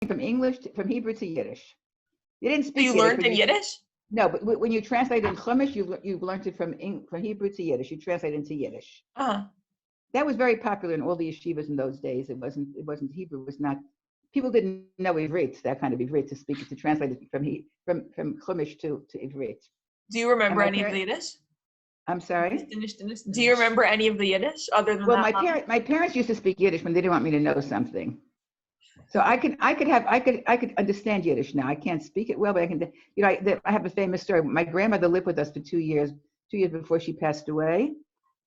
from from Hebrew to Yiddish. You didn't So speak you Yiddish. learned in Yiddish? No, but when you translate in Chumash, you've learned it from Hebrew to Yiddish. You translate into Yiddish. Uh-huh. That was very popular in all the yeshivas in those days. It wasn't Hebrew. It was not. People didn't know Ivrit, that kind of Ivrit, to translate it from Chumash to Ivrit. Do you remember any of parents, the Yiddish? I'm sorry? Do you remember any of the Yiddish other than well, that? my parents used to speak Yiddish when they didn't want me to know something. So I could understand Yiddish now. I can't speak it well, but I can. I have a famous story. My grandmother lived with us for 2 years before she passed away,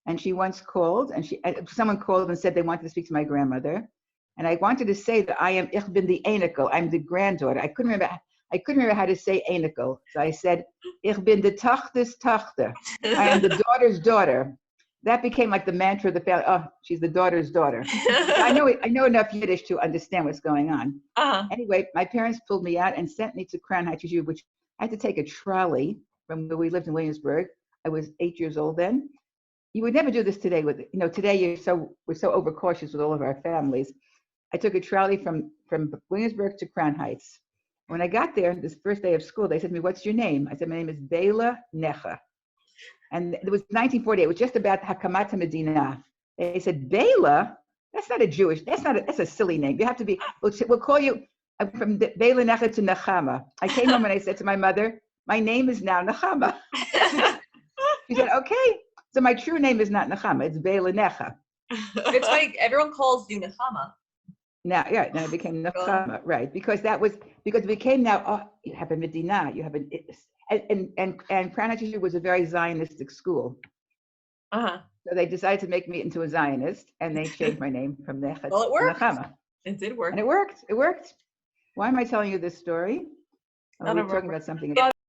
and she once called, and someone called and said they wanted to speak to my grandmother, and I wanted to say that ich bin the Einikel, I'm the granddaughter. I couldn't remember how to say Einikel, so I said ich bin the Tachter's Tachter. I am the daughter's daughter. That became like the mantra of the family. Oh, she's the daughter's daughter. I know enough Yiddish to understand what's going on. Uh-huh. Anyway, my parents pulled me out and sent me to Crown Heights Yeshiva, which I had to take a trolley from where we lived in Williamsburg. I was 8 years old then. You would never do this today today we're so overcautious with all of our families. I took a trolley from Williamsburg to Crown Heights. When I got there, this first day of school, they said to me, "What's your name?" I said, "My name is Bela Necha." And it was 1948. It was just about Hakamat HaMedina. They said, Bela? That's a silly name. You have to be, we'll call you from Bela Necha to Nechama. I came home and I said to my mother, my name is now Nechama. She said, okay. So my true name is not Nechama, it's Bela Necha. It's like everyone calls you Nechama. Now it became Nechama, right? Because it became now, you have a Medina, you have and Crown Heights Yeshiva was a very Zionistic school. Uh-huh. So they decided to make me into a Zionist, and they changed my name from Necha to Nechama. It did work. And it worked. Why am I telling you this story? We're talking about something.